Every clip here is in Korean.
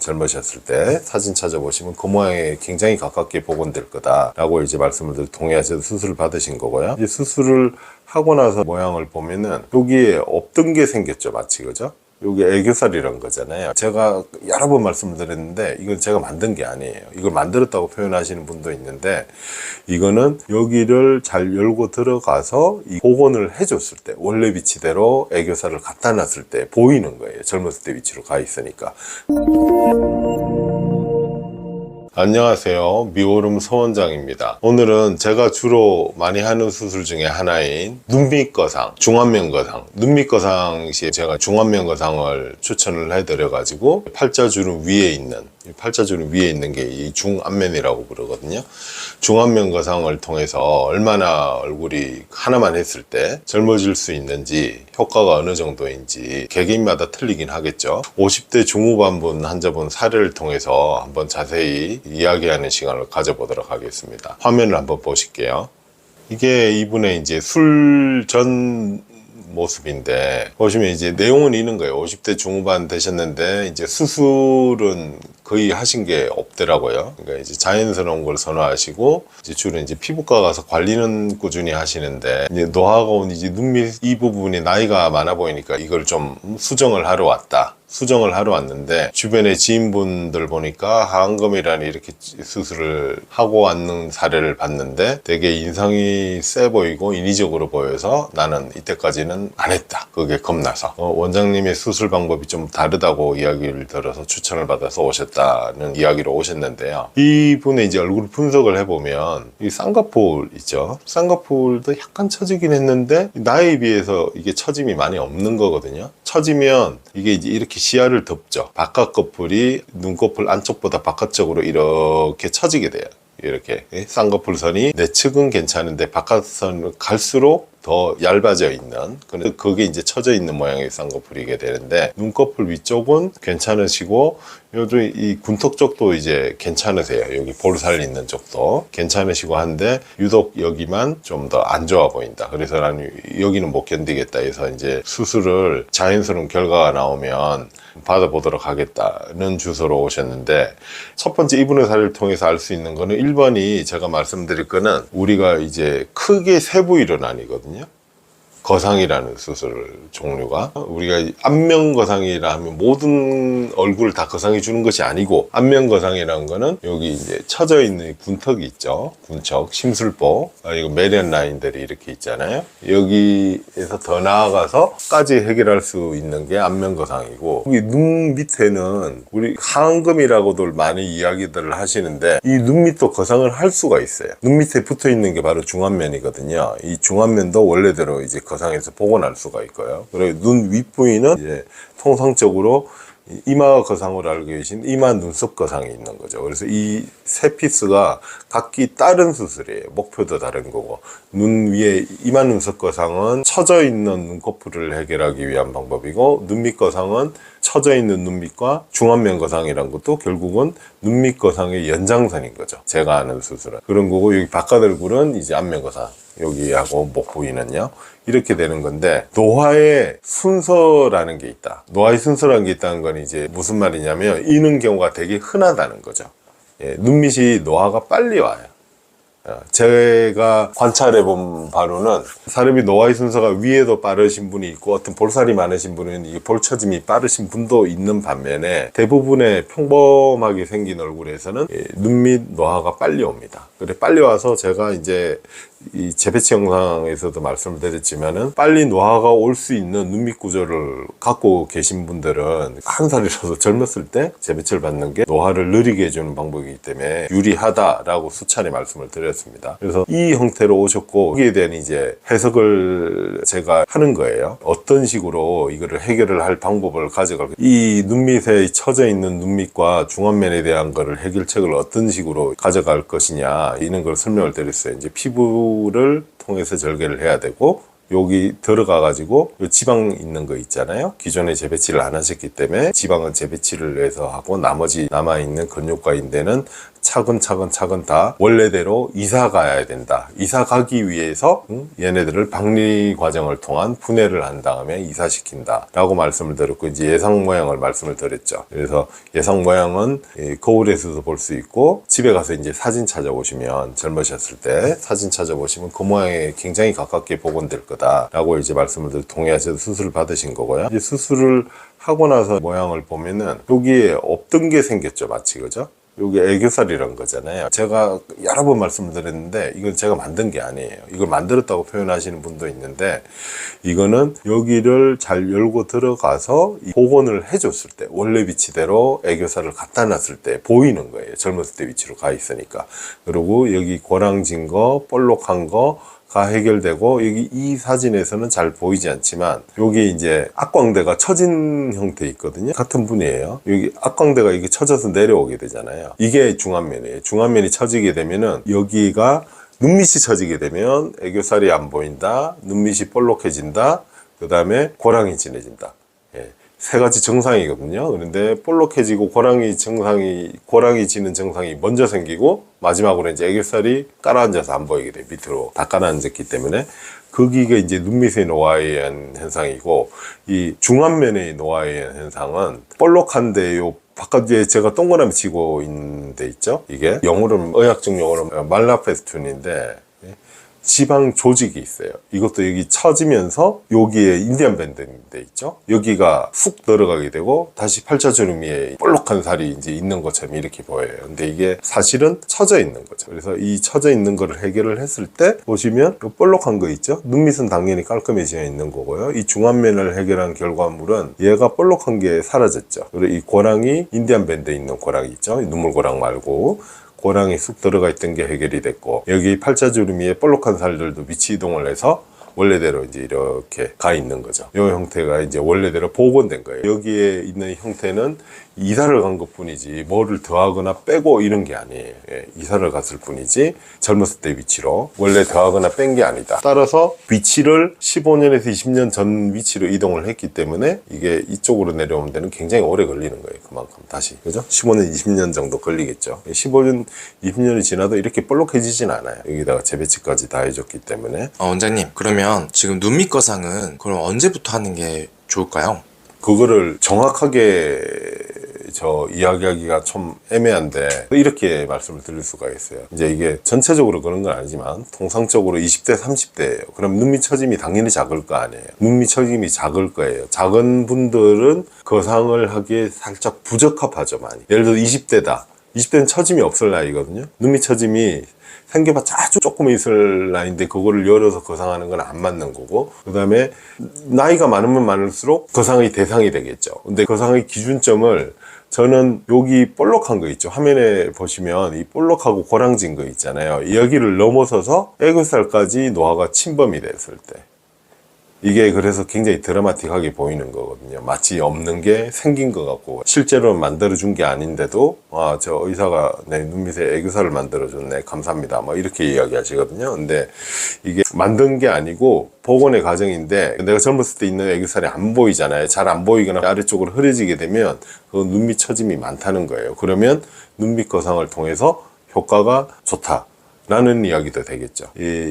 젊으셨을 때 사진 찾아보시면 그 모양에 굉장히 가깝게 복원될 거다라고 이제 말씀을 동의하셔서 수술을 받으신 거고요. 이제 수술을 하고 나서 모양을 보면은 여기에 없던 게 생겼죠, 마치. 그죠? 여기 애교살이란 거잖아요. 제가 여러 번 말씀을 드렸는데 이건 제가 만든 게 아니에요. 이걸 만들었다고 표현하시는 분도 있는데, 이거는 여기를 잘 열고 들어가서 이 복원을 해줬을 때, 원래 위치대로 애교살을 갖다 놨을 때 보이는 거예요. 젊었을 때 위치로 가 있으니까. 안녕하세요, 미오름 서원장입니다. 오늘은 제가 주로 많이 하는 수술 중에 하나인 눈밑거상, 중안면거상, 눈밑거상 시에 제가 중안면거상을 추천을 해드려 가지고 팔자주름 위에 있는 게 이 중안면이라고 부르거든요. 중안면거상을 통해서 얼마나 얼굴이 하나만 했을 때 젊어질 수 있는지, 효과가 어느 정도인지 개개인마다 틀리긴 하겠죠. 50대 중후반분 환자분 사례를 통해서 한번 자세히 이야기하는 시간을 가져보도록 하겠습니다. 화면을 한번 보실게요. 이게 이분의 이제 술 전 모습인데, 보시면 이제 내용은 있는 거예요. 50대 중후반 되셨는데 이제 수술은 거의 하신 게 없더라고요. 그러니까 이제 자연스러운 걸 선호하시고, 이제 주로 이제 피부과 가서 관리는 꾸준히 하시는데, 이제 노화가 온 이제 눈밑 이 부분이 나이가 많아 보이니까 이걸 좀 수정을 하러 왔는데, 주변의 지인분들 보니까 하안검이라는 이렇게 수술을 하고 왔는 사례를 봤는데 되게 인상이 세 보이고 인위적으로 보여서 나는 이때까지는 안 했다. 그게 겁나서 원장님의 수술 방법이 좀 다르다고 이야기를 들어서 추천을 받아서 오셨다는 이야기로 오셨는데요. 이분의 이제 얼굴 분석을 해보면 이 쌍꺼풀 있죠. 쌍꺼풀도 약간 처지긴 했는데 나이에 비해서 이게 처짐이 많이 없는 거거든요. 처지면 이게 이제 이렇게 시야를 덮죠. 바깥 거풀이 눈꺼풀 안쪽보다 바깥쪽으로 이렇게 처지게 돼요. 이렇게 쌍꺼풀 선이 내측은 괜찮은데 바깥선을 갈수록 더 얇아져 있는, 그게 이제 처져 있는 모양의 쌍꺼풀이게 되는데, 눈꺼풀 위쪽은 괜찮으시고 요즘 이 군턱 쪽도 이제 괜찮으세요. 여기 볼살 있는 쪽도 괜찮으시고 한데 유독 여기만 좀 더 안 좋아 보인다. 그래서 나는 여기는 못 견디겠다 해서 이제 수술을 자연스러운 결과가 나오면 받아보도록 하겠다는 주소로 오셨는데, 첫 번째 이분의 사례를 통해서 알 수 있는 거는 1번이 제가 말씀드릴 거는 우리가 이제 크게 세 부위로 나뉘거든요. 거상이라는 수술 종류가, 우리가 안면거상이라 하면 모든 얼굴을 다 거상해 주는 것이 아니고, 안면거상이라는 거는 여기 이제 처져 있는 군턱이 있죠. 군척, 심술보, 이거 매련 라인들이 이렇게 있잖아요. 여기에서 더 나아가서까지 해결할 수 있는 게 안면거상이고, 여기 눈 밑에는 우리 하안검이라고들 많이 이야기들을 하시는데, 이 눈 밑도 거상을 할 수가 있어요. 눈 밑에 붙어 있는 게 바로 중안면이거든요. 이 중안면도 원래대로 이제 거상에서 복원할 수가 있고요. 그리고 눈 윗부위는 이제 통상적으로 이마 거상으로 알고 계신 이마 눈썹 거상이 있는 거죠. 그래서 이 세 피스가 각기 다른 수술이에요. 목표도 다른 거고, 눈 위에 이마 눈썹 거상은 처져 있는 눈꺼풀을 해결하기 위한 방법이고, 눈밑 거상은 처져 있는 눈밑과 중안면 거상이란 것도 결국은 눈밑 거상의 연장선인 거죠. 제가 아는 수술은 그런 거고, 여기 바깥 얼굴은 이제 안면 거상, 여기하고 목 부위는요, 이렇게 되는 건데, 노화의 순서라는 게 있다. 노화의 순서라는 게 있다는 건 이제 무슨 말이냐면, 이런 경우가 되게 흔하다는 거죠. 눈밑이 노화가 빨리 와요. 제가 관찰해 본 바로는 사람이 노화의 순서가 위에도 빠르신 분이 있고, 어떤 볼살이 많으신 분은 이 볼처짐이 빠르신 분도 있는 반면에, 대부분의 평범하게 생긴 얼굴에서는 눈밑 노화가 빨리 옵니다. 그래 빨리 와서 제가 이제 이 재배치 영상에서도 말씀을 드렸지만은, 빨리 노화가 올 수 있는 눈밑 구조를 갖고 계신 분들은 한 살이라도 젊었을 때 재배치를 받는 게 노화를 느리게 해주는 방법이기 때문에 유리하다라고 수차례 말씀을 드렸습니다. 그래서 이 형태로 오셨고, 거기에 대한 이제 해석을 제가 하는 거예요. 어떤 식으로 이거를 해결을 할 방법을 가져갈, 이 눈밑에 처져 있는 눈밑과 중안면에 대한 거를 해결책을 어떤 식으로 가져갈 것이냐, 이런 걸 설명을 드렸어요. 이제 피부를 통해서 절개를 해야 되고, 여기 들어가 가지고 지방 있는 거 있잖아요. 기존에 재배치를 안 하셨기 때문에 지방은 재배치를 해서 하고, 나머지 남아있는 근육과 인대는 차근차근 다 원래대로 이사 가야 된다. 이사 가기 위해서 얘네들을 박리 과정을 통한 분해를 한 다음에 이사시킨다 라고 말씀을 드렸고, 이제 예상 모양을 말씀을 드렸죠. 그래서 예상 모양은 거울에서도 볼 수 있고, 집에 가서 이제 사진 찾아보시면, 젊으셨을 때 사진 찾아보시면 그 모양에 굉장히 가깝게 복원될 거다 라고 이제 말씀을 드려 동의하셔서 수술을 받으신 거고요. 이제 수술을 하고 나서 모양을 보면은 여기에 없던 게 생겼죠, 마치. 그죠? 여기 애교살이란 거잖아요. 제가 여러 번 말씀을 드렸는데 이건 제가 만든 게 아니에요. 이걸 만들었다고 표현하시는 분도 있는데, 이거는 여기를 잘 열고 들어가서 복원을 해줬을 때, 원래 위치대로 애교살을 갖다 놨을 때 보이는 거예요. 젊었을 때 위치로 가 있으니까. 그리고 여기 고랑진 거, 볼록한 거 가 해결되고, 여기 이 사진에서는 잘 보이지 않지만 여기 이제 악광대가 처진 형태 있거든요. 같은 분이에요. 여기 악광대가 이게 처져서 내려오게 되잖아요. 이게 중안면이에요. 중안면이 처지게 되면은 여기가 눈밑이 처지게 되면 애교살이 안 보인다, 눈밑이 볼록해진다, 그 다음에 고랑이 진해진다. 예. 세 가지 증상이거든요. 그런데 볼록해지고 고랑이 지는 증상이 먼저 생기고, 마지막으로 이제 애교살이 깔아앉아서 안 보이게 돼요. 밑으로 다 깔아앉았기 때문에. 거기가 이제 눈밑의 노화에 의한 현상이고, 이 중안면의 노화에 의한 현상은 볼록한데 요 바깥에 제가 동그라미 치고 있는 데 있죠. 이게 영어로, 의학적 용어로 말라페스툰인데, 지방 조직이 있어요. 이것도 여기 처지면서 여기에 인디안 밴드인데 있죠. 여기가 훅 들어가게 되고 다시 팔자주름 위에 볼록한 살이 이제 있는 것처럼 이렇게 보여요. 근데 이게 사실은 처져 있는 거죠. 그래서 이 처져 있는 거를 해결을 했을 때 보시면 이 볼록한 거 있죠. 눈밑은 당연히 깔끔해져 있는 거고요. 이 중안면을 해결한 결과물은 얘가 볼록한 게 사라졌죠. 그리고 이 고랑이 인디안 밴드에 있는 고랑이 있죠. 눈물 고랑 말고. 고랑이 쑥 들어가 있던 게 해결이 됐고, 여기 팔자주름 위에 볼록한 살들도 위치 이동을 해서 원래대로 이제 이렇게 가 있는 거죠. 이 형태가 이제 원래대로 복원된 거예요. 여기에 있는 형태는 이사를 간 것 뿐이지 뭐를 더하거나 빼고 이런 게 아니에요. 예, 이사를 갔을 뿐이지 젊었을 때 위치로 원래 더하거나 뺀 게 아니다. 따라서 위치를 15년에서 20년 전 위치로 이동을 했기 때문에 이게 이쪽으로 내려오는 데는 굉장히 오래 걸리는 거예요. 그만큼 다시. 그죠? 15년, 20년 정도 걸리겠죠. 15년, 20년이 지나도 이렇게 볼록해지진 않아요. 여기다가 재배치까지 다 해줬기 때문에. 원장님, 그러면 지금 눈밑 거상은 그럼 언제부터 하는 게 좋을까요? 그거를 정확하게 이야기하기가 좀 애매한데 이렇게 말씀을 드릴 수가 있어요. 이제 이게 전체적으로 그런 건 아니지만 통상적으로 20대, 30대예요. 그럼 눈밑 처짐이 당연히 작을 거 아니에요. 눈밑 처짐이 작을 거예요. 작은 분들은 거상을 하기에 살짝 부적합하죠, 많이. 예를 들어 20대다. 20대는 처짐이 없을 나이거든요. 눈밑 처짐이 생겨봤자 아주 조금 있을 나이인데 그거를 열어서 거상하는 건 안 맞는 거고, 그 다음에 나이가 많으면 많을수록 거상의 대상이 되겠죠. 근데 거상의 기준점을 저는 여기 볼록한 거 있죠. 화면에 보시면 이 볼록하고 고랑진 거 있잖아요. 여기를 넘어서서 애교살까지 노화가 침범이 됐을 때, 이게 그래서 굉장히 드라마틱하게 보이는 거거든요. 마치 없는 게 생긴 것 같고, 실제로 만들어준 게 아닌데도 저 의사가 내 눈밑에 애교살을 만들어줬네, 감사합니다, 뭐 이렇게 이야기하시거든요. 근데 이게 만든 게 아니고 복원의 과정인데, 내가 젊었을 때 있는 애교살이 안 보이잖아요. 잘 안 보이거나 아래쪽으로 흐려지게 되면 그 눈밑 처짐이 많다는 거예요. 그러면 눈밑 거상을 통해서 효과가 좋다 라는 이야기도 되겠죠.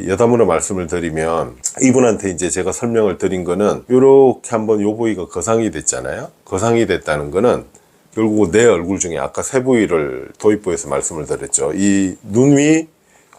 여담으로 말씀을 드리면, 이분한테 이제 제가 설명을 드린 거는 요렇게 한번 요 부위가 거상이 됐잖아요. 거상이 됐다는 거는 결국 내 얼굴 중에 아까 세 부위를 도입부에서 말씀을 드렸죠. 이 눈 위,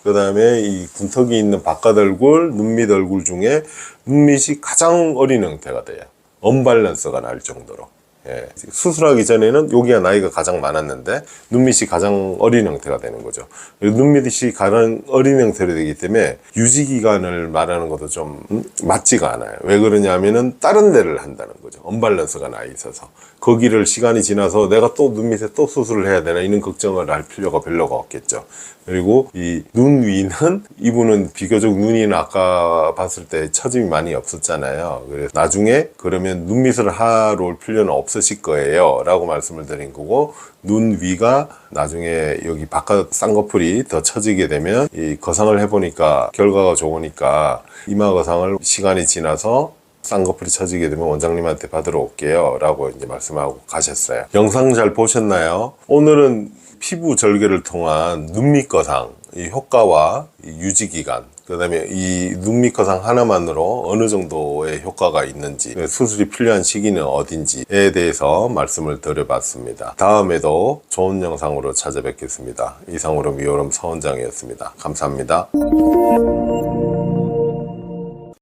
그 다음에 이 군턱이 있는 바깥 얼굴, 눈밑 얼굴 중에 눈밑이 가장 어린 형태가 돼요. 언밸런스가 날 정도로. 예, 수술하기 전에는 여기가 나이가 가장 많았는데 눈밑이 가장 어린 형태가 되는 거죠. 눈밑이 가장 어린 형태로 되기 때문에 유지 기간을 말하는 것도 좀 맞지가 않아요. 왜 그러냐면은 다른 데를 한다는 거죠. 언밸런스가 나 있어서 거기를 시간이 지나서 내가 또 눈밑에 또 수술을 해야 되나 이런 걱정을 할 필요가 별로가 없겠죠. 그리고 이 눈 위는, 이분은 비교적 눈이 아까 봤을 때 처짐이 많이 없었잖아요. 그래서 나중에 그러면 눈밑을 하러 올 필요는 없으실 거예요 라고 말씀을 드린 거고, 눈 위가 나중에 여기 바깥 쌍꺼풀이 더 처지게 되면 이 거상을 해보니까 결과가 좋으니까 이마 거상을 시간이 지나서 쌍꺼풀이 처지게 되면 원장님한테 받으러 올게요 라고 이제 말씀하고 가셨어요. 영상 잘 보셨나요? 오늘은 피부 절개를 통한 눈밑거상 이 효과와 이 유지기간, 그 다음에 이 눈밑거상 하나만으로 어느 정도의 효과가 있는지, 수술이 필요한 시기는 어딘지에 대해서 말씀을 드려봤습니다. 다음에도 좋은 영상으로 찾아뵙겠습니다. 이상으로 미오름 서원장이었습니다. 감사합니다.